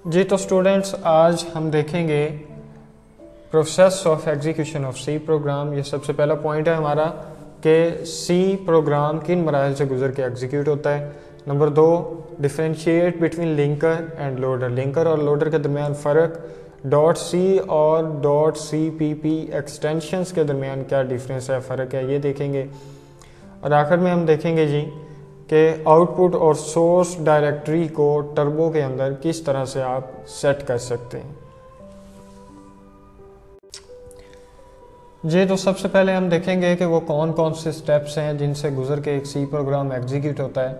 जी तो स्टूडेंट्स, आज हम देखेंगे process of execution of C program. ये सबसे पहला पॉइंट है हमारा कि सी प्रोग्राम किन मराहल से गुजर के एग्जीक्यूट होता है। Number 2, differentiate between linker and loader. Linker और लोडर के दरमियान फ़र्क, डॉट सी और dot C P P extensions के दरमियान क्या डिफरेंस है, फ़र्क है, ये देखेंगे। और आखिर में हम देखेंगे जी कि आउटपुट और सोर्स डायरेक्टरी को टर्बो के अंदर किस तरह से आप सेट कर सकते हैं। जी तो सबसे पहले हम देखेंगे कि वो कौन कौन से स्टेप्स हैं जिनसे गुजर के एक सी प्रोग्राम एग्जीक्यूट होता है।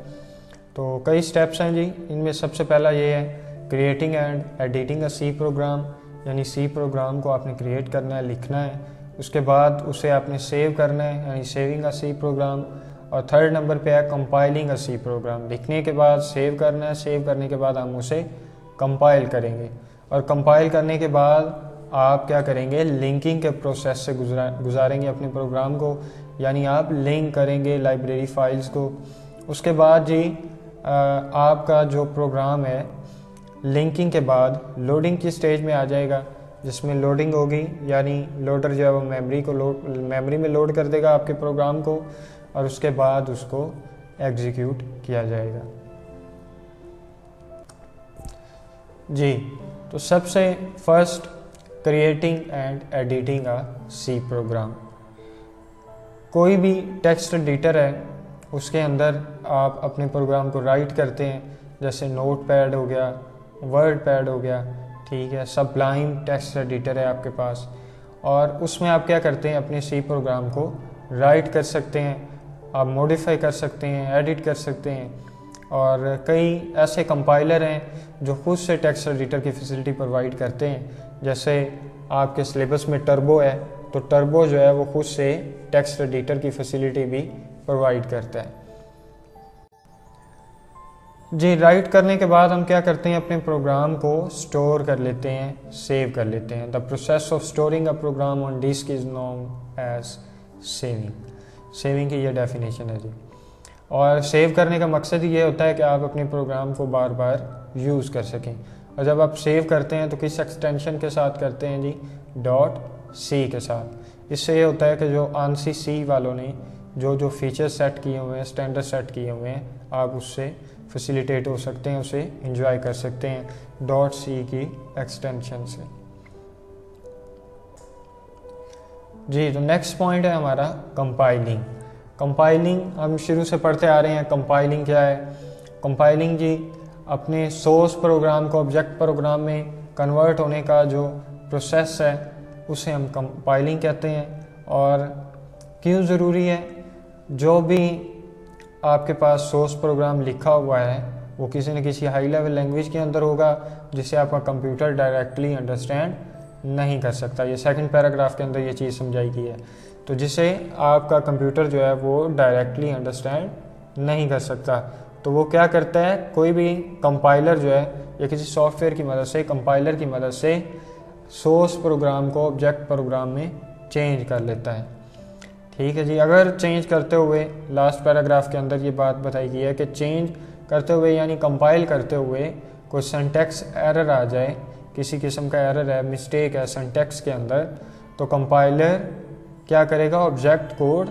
तो कई स्टेप्स हैं जी, इनमें सबसे पहला ये है creating and editing a C program, यानी सी प्रोग्राम को आपने क्रिएट करना है, लिखना है, उसके बाद उसे आपने सेव करना है, यानी सेविंग अ सी प्रोग्राम। और थर्ड नंबर पे है कंपाइलिंग अ सी प्रोग्राम, लिखने के बाद सेव करना है, सेव करने के बाद हम उसे कंपाइल करेंगे, और कंपाइल करने के बाद आप क्या करेंगे, लिंकिंग के प्रोसेस से गुजारेंगे अपने प्रोग्राम को, यानी आप लिंक करेंगे लाइब्रेरी फाइल्स को। उसके बाद जी आपका जो प्रोग्राम है लिंकिंग के बाद लोडिंग की स्टेज में आ जाएगा, जिसमें लोडिंग होगी, यानी लोडर जो है वो मेमोरी में लोड कर देगा आपके प्रोग्राम को, और उसके बाद उसको एग्जीक्यूट किया जाएगा। जी तो सबसे first creating and editing a C program. कोई भी टेक्स्ट एडिटर है उसके अंदर आप अपने प्रोग्राम को राइट करते हैं, जैसे नोट पैड हो गया, वर्ड पैड हो गया, ठीक है, सबलाइम टेक्स्ट एडिटर है आपके पास, और उसमें आप क्या करते हैं, अपने सी प्रोग्राम को राइट कर सकते हैं, आप मॉडिफाई कर सकते हैं, एडिट कर सकते हैं। और कई ऐसे कंपाइलर हैं जो खुद से टेक्स्ट एडिटर की फैसिलिटी प्रोवाइड करते हैं, जैसे आपके सिलेबस में टर्बो है, तो टर्बो जो है वो खुद से टेक्स्ट एडिटर की फैसिलिटी भी प्रोवाइड करता है। जी राइट करने के बाद हम क्या करते हैं, अपने प्रोग्राम को स्टोर कर लेते हैं, सेव कर लेते हैं। The process of storing a program on disk is known as saving. Saving की ये डेफिनेशन है जी। और सेव करने का मकसद ये होता है कि आप अपने प्रोग्राम को बार बार यूज़ कर सकें। और जब आप सेव करते हैं तो किस एक्सटेंशन के साथ करते हैं जी, डॉट सी के साथ। इससे ये होता है कि जो आंसी सी वालों ने जो फीचर सेट किए हुए हैं, स्टैंडर्ड सेट किए हुए हैं, आप उससे फैसिलिटेट हो सकते हैं, उसे एंजॉय कर सकते हैं डॉट सी की एक्सटेंशन से। जी तो नेक्स्ट पॉइंट है हमारा कंपाइलिंग। कंपाइलिंग हम शुरू से पढ़ते आ रहे हैं। कंपाइलिंग क्या है? कंपाइलिंग जी अपने सोर्स प्रोग्राम को ऑब्जेक्ट प्रोग्राम में कन्वर्ट होने का जो प्रोसेस है उसे हम कंपाइलिंग कहते हैं। और क्यों ज़रूरी है? जो भी आपके पास सोर्स प्रोग्राम लिखा हुआ है वो किसी न किसी हाई लेवल लैंग्वेज के अंदर होगा, जिसे आपका कंप्यूटर डायरेक्टली अंडरस्टैंड नहीं कर सकता। ये सेकंड पैराग्राफ के अंदर ये चीज़ समझाई गई है। तो जिसे आपका कंप्यूटर जो है वो डायरेक्टली अंडरस्टैंड नहीं कर सकता, तो वो क्या करता है, कोई भी कंपाइलर जो है या किसी सॉफ्टवेयर की मदद से, कंपाइलर की मदद से सोर्स प्रोग्राम को ऑब्जेक्ट प्रोग्राम में चेंज कर लेता है। ठीक है जी। अगर चेंज करते हुए, लास्ट पैराग्राफ के अंदर ये बात बताई गई है कि चेंज करते हुए यानी कंपाइल करते हुए कोई सिंटैक्स एरर आ जाए, किसी किस्म का एरर है, मिस्टेक है सिंटैक्स के अंदर, तो कंपाइलर क्या करेगा, ऑब्जेक्ट कोड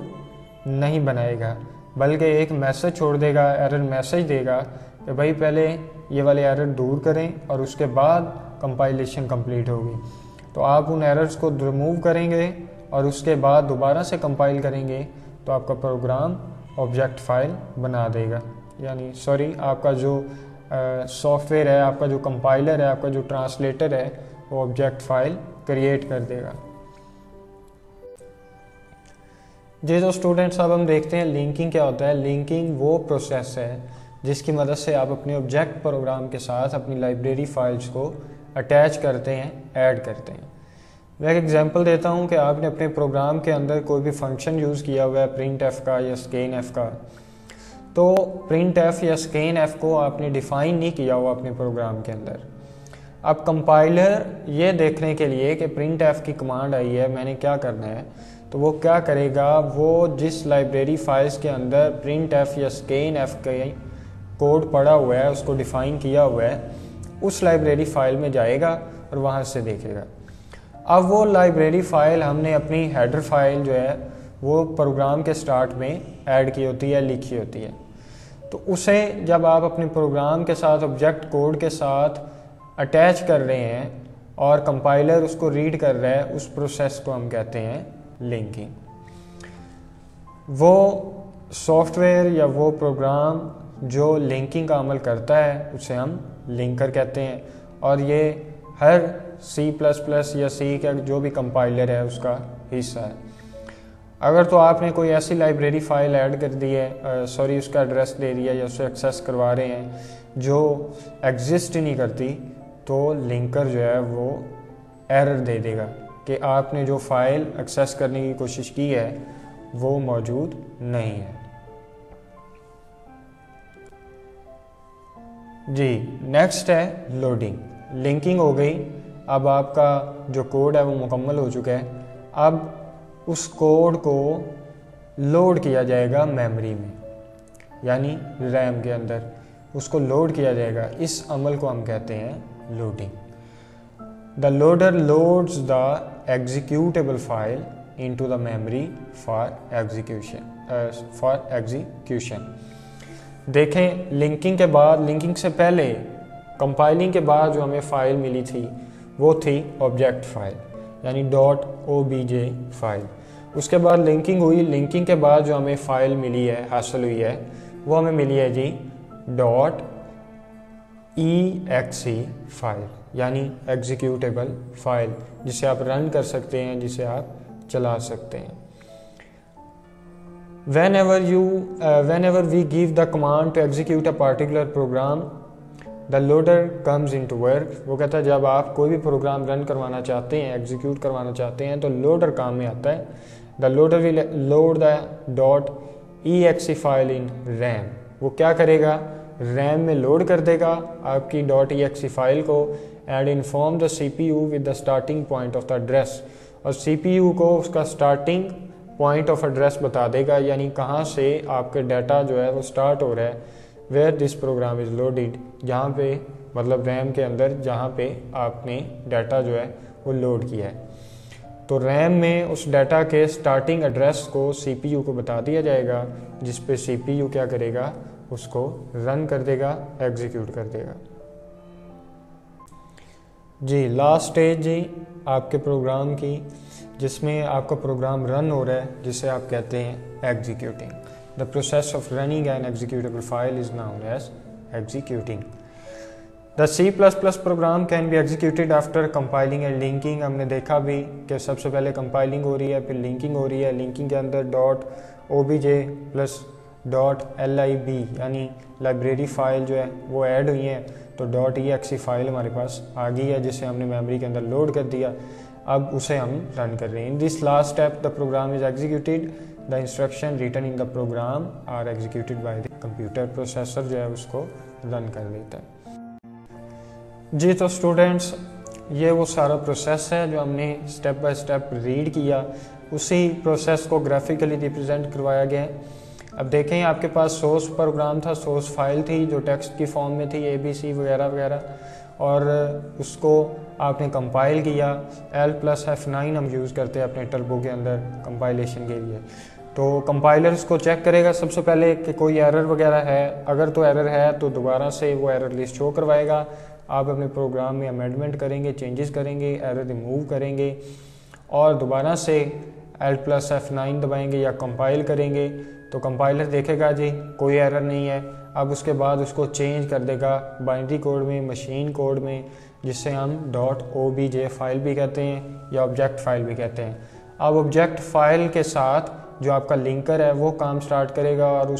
नहीं बनाएगा, बल्कि एक मैसेज छोड़ देगा, एरर मैसेज देगा कि भाई पहले ये वाले एरर दूर करें और उसके बाद कंपाइलेशन कंप्लीट होगी। तो आप उन एरर्स को रिमूव करेंगे और उसके बाद दोबारा से कंपाइल करेंगे तो आपका प्रोग्राम ऑब्जेक्ट फाइल बना देगा। यानी सॉरी, आपका जो सॉफ्टवेयर है, आपका जो कंपाइलर है, आपका जो ट्रांसलेटर है, वो ऑब्जेक्ट फाइल क्रिएट कर देगा। जी तो स्टूडेंट्स, अब हम देखते हैं लिंकिंग क्या होता है। लिंकिंग वो प्रोसेस है जिसकी मदद से आप अपने ऑब्जेक्ट प्रोग्राम के साथ अपनी लाइब्रेरी फाइल्स को अटैच करते हैं, ऐड करते हैं। मैं एक एग्जांपल देता हूं कि आपने अपने प्रोग्राम के अंदर कोई भी फंक्शन यूज़ किया हुआ है, प्रिंट एफ का या स्कैन एफ का, तो प्रिंट एफ या स्कैन एफ को आपने डिफ़ाइन नहीं किया हुआ अपने प्रोग्राम के अंदर। अब कंपाइलर ये देखने के लिए कि प्रिंट एफ की कमांड आई है, मैंने क्या करना है, तो वो क्या करेगा, वो जिस लाइब्रेरी फाइल्स के अंदर प्रिंट एफ या स्कैन एफ का कोड पड़ा हुआ है, उसको डिफ़ाइन किया हुआ है, उस लाइब्रेरी फाइल में जाएगा और वहाँ से देखेगा। अब वो लाइब्रेरी फाइल हमने अपनी हेडर फाइल जो है वो प्रोग्राम के स्टार्ट में ऐड की होती है, लिखी होती है। तो उसे जब आप अपने प्रोग्राम के साथ ऑब्जेक्ट कोड के साथ अटैच कर रहे हैं और कंपाइलर उसको रीड कर रहा है, उस प्रोसेस को हम कहते हैं लिंकिंग। वो सॉफ्टवेयर या वो प्रोग्राम जो लिंकिंग का अमल करता है उसे हम लिंकर कहते हैं, और ये हर C++ या C का जो भी कंपाइलर है उसका हिस्सा है। अगर तो आपने कोई ऐसी लाइब्रेरी फाइल ऐड कर दी है, उसका एड्रेस दे दिया या उसे एक्सेस करवा रहे हैं जो एग्जिस्ट ही नहीं करती, तो लिंकर जो है वो एरर दे देगा कि आपने जो फाइल एक्सेस करने की कोशिश की है वो मौजूद नहीं है। जी, नेक्स्ट है लोडिंग। लिंकिंग हो गई, अब आपका जो कोड है वो मुकम्मल हो चुका है। अब उस कोड को लोड किया जाएगा मेमोरी में, यानी रैम के अंदर उसको लोड किया जाएगा। इस अमल को हम कहते हैं loading. The loader loads the executable file into the memory for execution. देखें, लिंकिंग के बाद, लिंकिंग से पहले, कंपाइलिंग के बाद जो हमें फाइल मिली थी वो थी ऑब्जेक्ट फाइल, यानी .obj फाइल। उसके बाद लिंकिंग हुई, लिंकिंग के बाद जो हमें फाइल मिली है, हासिल हुई है, वो हमें मिली है जी .exe फाइल, यानी एग्जीक्यूटेबल फाइल, जिसे आप रन कर सकते हैं, जिसे आप चला सकते हैं। Whenever we give the command to execute a particular program, the loader comes into work। वो कहता है जब आप कोई भी प्रोग्राम रन करवाना चाहते हैं, एग्जीक्यूट करवाना चाहते हैं, तो लोडर काम में आता है। The loader will load the .exe file in RAM. वो क्या करेगा, रैम में लोड कर देगा आपकी .exe फाइल को, and inform the CPU with the starting point of the address. और CPU को उसका स्टार्टिंग पॉइंट ऑफ एड्रेस बता देगा, यानी कहाँ से आपके डाटा जो है वो स्टार्ट हो रहा है, where this program is loaded, जहाँ पे मतलब रैम के अंदर जहाँ पे आपने डाटा जो है वो लोड किया है। तो रैम में उस डाटा के स्टार्टिंग एड्रेस को CPU को बता दिया जाएगा, जिस पे CPU क्या करेगा, उसको रन कर देगा, एग्जीक्यूट कर देगा। जी, लास्ट स्टेज जी आपके प्रोग्राम की, जिसमें आपका प्रोग्राम रन हो रहा है, जिसे आप कहते हैं executing. The process of running an executable file is known as executing. The C++ program can be executed after compiling and linking. हमने देखा भी कि सबसे पहले कंपाइलिंग हो रही है, फिर लिंकिंग हो रही है। लिंकिंग के अंदर .obj प्लस .lib यानी लाइब्रेरी फाइल जो है वो ऐड हुई है, तो .exe फाइल हमारे पास आ गई है, जिसे हमने मेमोरी के अंदर लोड कर दिया। अब उसे हम रन कर रहे हैं। In this last step the program is executed, the instruction written in the program are executed by the computer. Processor जो है उसको रन कर देता है। जी, तो स्टूडेंट्स, ये वो सारा प्रोसेस है जो हमने स्टेप बाय स्टेप रीड किया, उसी प्रोसेस को ग्राफिकली रिप्रेजेंट करवाया गया है। अब देखें, आपके पास सोर्स प्रोग्राम था, सोर्स फाइल थी जो टेक्स्ट की फॉर्म में थी, ABC वगैरह वगैरह, और उसको आपने कंपाइल किया। L+F9 हम यूज़ करते हैं अपने टर्बो के अंदर कंपाइलेशन के लिए। तो कंपाइलर उसको चेक करेगा सबसे पहले कि कोई एरर वगैरह है। अगर तो एरर है तो दोबारा से वो एरर लिस्ट शो करवाएगा। आप अपने प्रोग्राम में अमेंडमेंट करेंगे, चेंजेस करेंगे, एरर रिमूव करेंगे और दोबारा से L+F9 दबाएंगे या कंपाइल करेंगे, तो कंपाइलर देखेगा जी कोई एरर नहीं है। अब उसके बाद उसको चेंज कर देगा बाइनरी कोड में, मशीन कोड में, जिससे हम .obj फाइल भी कहते हैं या ऑब्जेक्ट फाइल भी कहते हैं। अब ऑब्जेक्ट फाइल के साथ जो आपका लिंकर है वो काम स्टार्ट करेगा और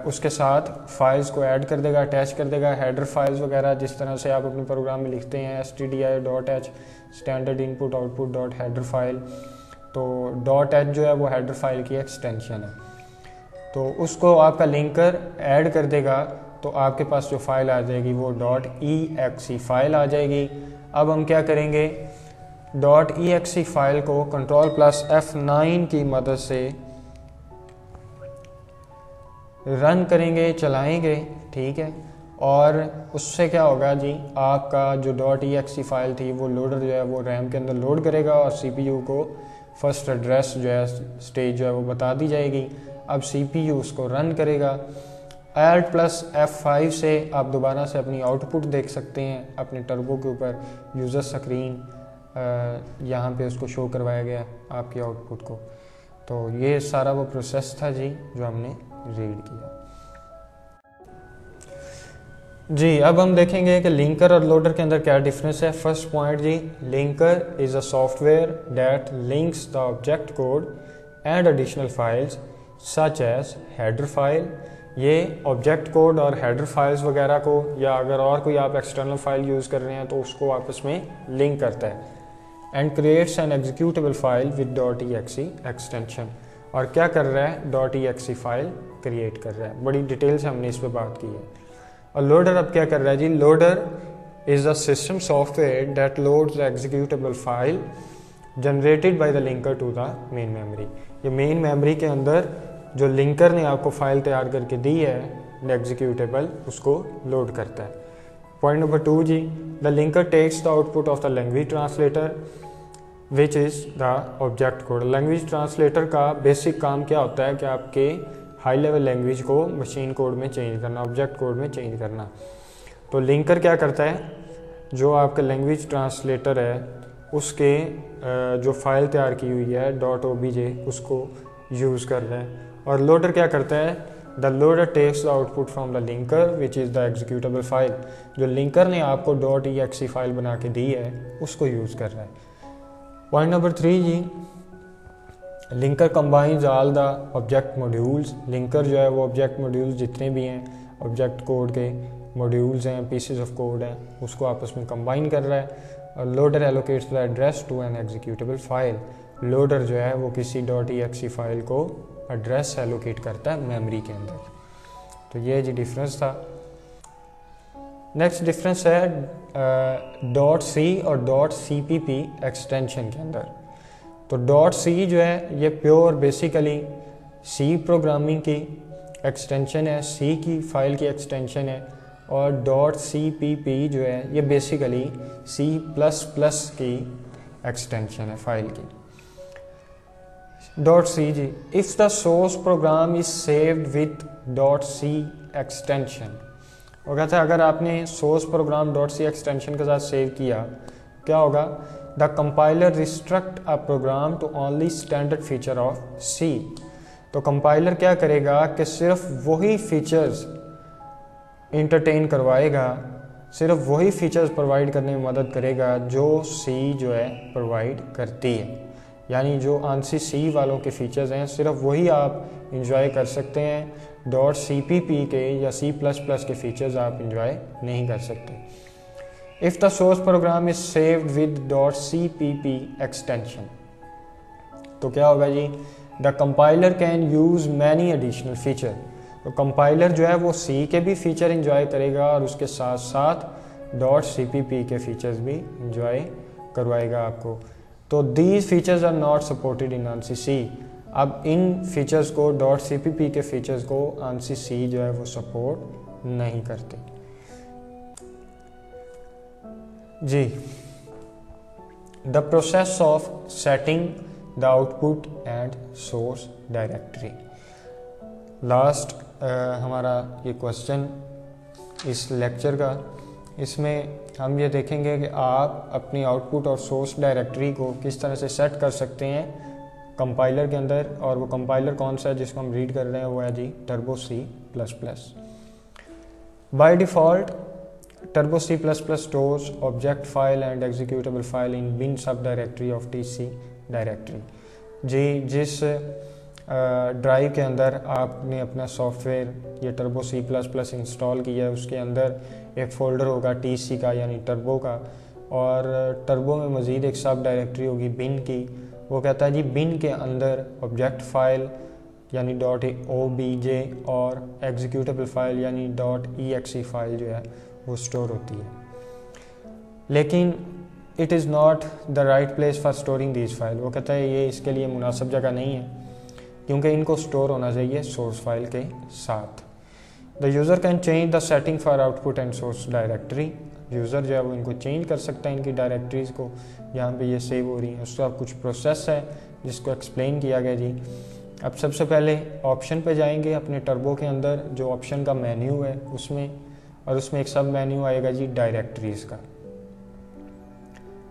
उसके साथ फाइल्स को ऐड कर देगा, अटैच कर देगा, हेडर फाइल्स वगैरह, जिस तरह से आप अपने प्रोग्राम में लिखते हैं stdio.h standard input output dot header file. तो .h जो है वो हेडर फाइल की एक्सटेंशन है, तो उसको आपका लिंकर ऐड कर देगा, तो आपके पास जो फाइल आ जाएगी वो .exe फाइल आ जाएगी। अब हम क्या करेंगे, .exe फाइल को Ctrl+F9 की मदद से रन करेंगे, चलाएंगे, ठीक है। और उससे क्या होगा जी, आपका जो .exe फाइल थी वो लोडर जो है वो रैम के अंदर लोड करेगा और CPU को फर्स्ट एड्रेस जो है स्टेज जो है वो बता दी जाएगी। अब CPU उसको रन करेगा। Alt + F5 से आप दोबारा से अपनी आउटपुट देख सकते हैं अपने टर्बो के ऊपर। यूज़र स्क्रीन यहाँ पे उसको शो करवाया गया आपकी आउटपुट को। तो ये सारा वो प्रोसेस था जी जो हमने रीड किया जी। अब हम देखेंगे कि लिंकर और लोडर के अंदर क्या डिफरेंस है। फर्स्ट पॉइंट जी, linker is a software that links the object code and additional files such as header file. ये ऑब्जेक्ट कोड और हेडर फाइल्स वगैरह को, या अगर और कोई आप एक्सटर्नल फाइल यूज़ कर रहे हैं तो उसको आपस में लिंक करता है। And creates an executable file with .exe extension. और क्या कर रहा है, .exe फाइल क्रिएट कर रहा है। बड़ी डिटेल से हमने इस पर बात की है। और लोडर अब क्या कर रहा है जी, loader is a system software that loads the executable file generated by the linker to the main memory. ये मेन मेमोरी के अंदर जो लिंकर ने आपको फाइल तैयार करके दी है एग्जीक्यूटेबल, उसको लोड करता है। पॉइंट नंबर 2 जी, the linker takes the output of the language translator which is the object code. Language translator का बेसिक काम क्या होता है कि आपके हाई लेवल लैंग्वेज को मशीन कोड में चेंज करना, ऑब्जेक्ट कोड में चेंज करना। तो लिंकर क्या करता है, जो आपका लैंग्वेज ट्रांसलेटर है उसके जो फाइल तैयार की हुई है .obj उसको यूज़ कर रहा है। और लोडर क्या करता है, the loader takes the output from the linker which is the executable file. जो लिंकर ने आपको .exe फाइल बना के दी है उसको यूज़ कर रहा है। पॉइंट नंबर 3 जी, linker combines all the object modules. Linker जो है वो ऑब्जेक्ट मॉड्यूल्स जितने भी हैं, ऑब्जेक्ट कोड के मॉड्यूल्स हैं, पीसेस ऑफ कोड हैं, उसको आपस में कंबाइन कर रहा है। और loader allocates the address to an executable file. Loader जो है वो किसी .exe फाइल को एड्रेस एलोकेट करता है मेमोरी के अंदर। तो ये जी डिफरेंस था। नेक्स्ट डिफरेंस है .c और .cpp एक्सटेंशन के अंदर। तो .c जो है ये प्योर बेसिकली C प्रोग्रामिंग की एक्सटेंशन है, C की फाइल की एक्सटेंशन है। और .cpp जो है ये बेसिकली C++ की एक्सटेंशन है फाइल की। .c जी, if the source program is saved with .c extension. वो कहता है अगर आपने सोर्स प्रोग्राम .c एक्सटेंशन के साथ सेव किया, क्या होगा, the compiler restrict a program to only standard feature of C। तो कंपाइलर क्या करेगा कि सिर्फ वही फीचर्स इंटरटेन करवाएगा, सिर्फ वही फीचर्स प्रोवाइड करने में मदद करेगा जो C जो है प्रोवाइड करती है। यानी जो ANSI C वालों के फीचर्स हैं सिर्फ वही आप इंजॉय कर सकते हैं। .cpp के या C++ के फीचर्स आप इंजॉय नहीं कर सकते। If the source program is saved with .cpp extension, तो क्या होगा जी, the compiler can use many additional feature. तो कंपाइलर जो है वो C के भी फीचर इंजॉय करेगा और उसके साथ साथ .cpp के फीचर्स भी इंजॉय करवाएगा आपको। तो these features are not supported in ANSI C। अब इन फीचर्स को .cpp के फीचर्स को ANSI C जो है वो सपोर्ट नहीं करते जी। The process of setting the output and source directory. Last हमारा ये क्वेश्चन इस लेक्चर का, इसमें हम ये देखेंगे कि आप अपनी आउटपुट और सोर्स डायरेक्टरी को किस तरह से सेट कर सकते हैं कंपाइलर के अंदर। और वो कंपाइलर कौन सा है जिसको हम रीड कर रहे हैं, वो है जी Turbo C++। By default Turbo C++ stores object file and executable file in bin subdirectory of TC directory. जी, जिस ड्राइव के अंदर आपने अपना सॉफ्टवेयर ये टर्बो C++ इंस्टॉल किया है उसके अंदर एक फ़ोल्डर होगा TC का यानी टर्बो का, और टर्बो में मज़ीद एक सब डायरेक्टरी होगी bin की। वो कहता है जी bin के अंदर ऑब्जेक्ट फाइल यानी .obj और एग्जीक्यूटेबल फाइल यानी .exe फाइल जो है वो स्टोर होती है। लेकिन it is not the right place for storing these file. वो कहता है ये इसके लिए मुनासिब जगह नहीं है, क्योंकि इनको स्टोर होना चाहिए सोर्स फाइल के साथ। The user can change the setting for output and source directory. User जो है वो इनको चेंज कर सकता है, इनकी डायरेक्टरीज़ को यहाँ पे ये सेव हो रही हैं। उसका कुछ प्रोसेस है जिसको एक्सप्लेन किया गया जी। अब सबसे पहले ऑप्शन पे जाएंगे अपने टर्बो के अंदर, जो ऑप्शन का मेन्यू है उसमें, और उसमें एक सब मेन्यू आएगा जी डायरेक्टरीज़ का।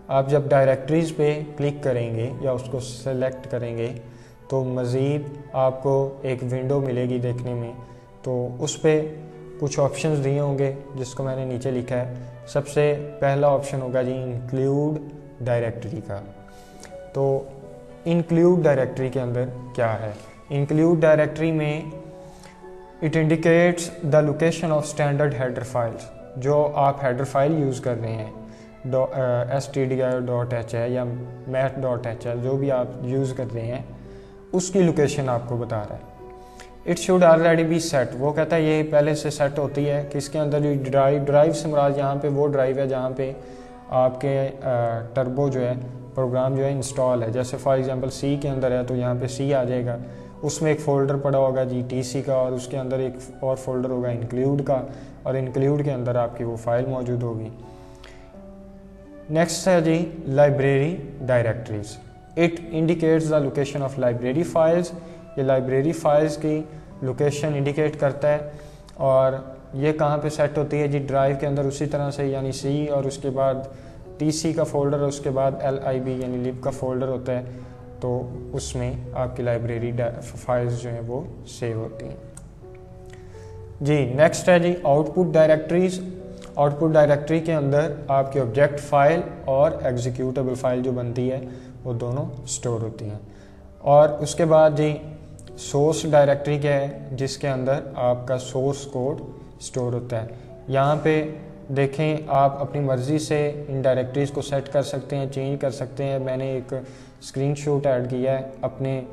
आप जब डायरेक्टरीज़ पे क्लिक करेंगे या उसको सेलेक्ट करेंगे तो मज़ीद आपको एक विंडो मिलेगी देखने में। तो उस पर कुछ ऑप्शंस दिए होंगे जिसको मैंने नीचे लिखा है। सबसे पहला ऑप्शन होगा जी इंक्लूड डायरेक्टरी का। तो इंक्लूड डायरेक्टरी के अंदर क्या है? इंक्लूड डायरेक्टरी में it indicates the location of standard header files. जो आप हेडर फाइल यूज़ कर रहे हैं, stdio.h है या math.h है, जो भी आप यूज़ कर रहे हैं उसकी लोकेशन आपको बता रहा है। It should already be set, वो कहता है ये पहले से सेट होती है। किसके अंदर? जो ड्राइव से मुराद यहाँ पे वो ड्राइव है जहाँ पे आपके टर्बो जो है प्रोग्राम जो है इंस्टॉल है। जैसे फॉर एग्जांपल सी के अंदर है तो यहाँ पे सी आ जाएगा, उसमें एक फ़ोल्डर पड़ा होगा जी टीसी का, और उसके अंदर एक और फोल्डर होगा इंक्लूड का, और इंक्लूड के अंदर आपकी वो फाइल मौजूद होगी। नेक्स्ट है जी library directories. It indicates the location of library files. ये लाइब्रेरी फाइल्स की लोकेशन इंडिकेट करता है, और ये कहाँ पे सेट होती है जी? ड्राइव के अंदर उसी तरह से, यानी सी और उसके बाद टीसी का फोल्डर, उसके बाद LIB यानी लिब का फोल्डर होता है, तो उसमें आपकी लाइब्रेरी फाइल्स जो हैं वो सेव होती हैं जी। नेक्स्ट है जी आउटपुट डायरेक्टरीज। आउटपुट डायरेक्टरी के अंदर आपकी ऑब्जेक्ट फाइल और एग्जीक्यूटेबल फाइल जो बनती है वो दोनों स्टोर होती हैं। और उसके बाद जी सोर्स डायरेक्टरी क्या है? जिसके अंदर आपका सोर्स कोड स्टोर होता है। यहाँ पे देखें, आप अपनी मर्ज़ी से इन डायरेक्टरीज़ को सेट कर सकते हैं, चेंज कर सकते हैं। मैंने एक स्क्रीनशॉट ऐड किया है अपने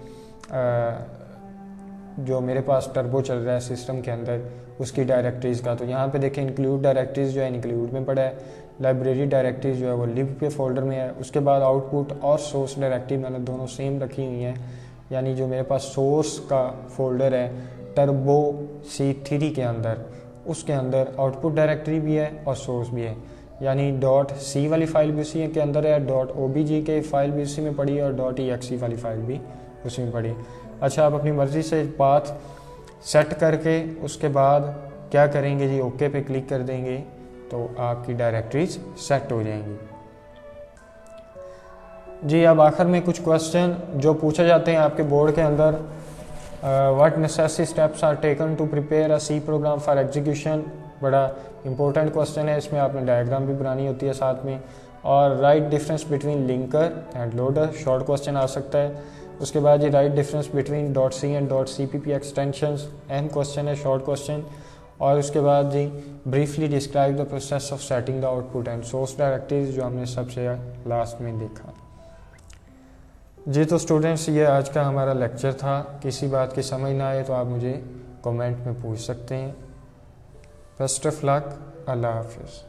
जो मेरे पास टर्बो चल रहा है सिस्टम के अंदर उसकी डायरेक्टरीज़ का। तो यहाँ पे देखें इंक्लूड डायरेक्टरीज़ जो है इंक्लूड में पड़ा है, लाइब्रेरी डायरेक्टरीज़ जो है वो लिब के फोल्डर में है। उसके बाद आउटपुट और सोर्स डायरेक्टरी मैंने दोनों सेम रखी हुई हैं, यानी जो मेरे पास सोर्स का फोल्डर है टर्बो C3 के अंदर, उसके अंदर आउटपुट डायरेक्टरी भी है और सोर्स भी है। यानी .c वाली फाइल भी उसी के अंदर है, .obj के फाइल भी उसी में पड़ी है, और .exe वाली फाइल भी उसी में पड़ी। अच्छा, आप अपनी मर्ज़ी से पाथ सेट करके उसके बाद क्या करेंगे जी? ओके पे क्लिक कर देंगे तो आपकी डायरेक्टरीज सेट हो जाएंगी जी। अब आखिर में कुछ क्वेश्चन जो पूछे जाते हैं आपके बोर्ड के अंदर। What necessary steps are taken to prepare a C program for execution. बड़ा इंपॉर्टेंट क्वेश्चन है, इसमें आपने डायग्राम भी बनानी होती है साथ में। और write difference between linker and loader, short question आ सकता है। उसके बाद ये write difference between .c and .cpp extensions, अहम क्वेश्चन है, शॉर्ट क्वेश्चन। और उसके बाद जी briefly describe the process of setting the output and source directories, जो हमने सबसे लास्ट में देखा जी। तो स्टूडेंट्स, ये आज का हमारा लेक्चर था। किसी बात की समझ ना आए तो आप मुझे कमेंट में पूछ सकते हैं। बेस्ट ऑफ लक, अल्लाह हाफिज़।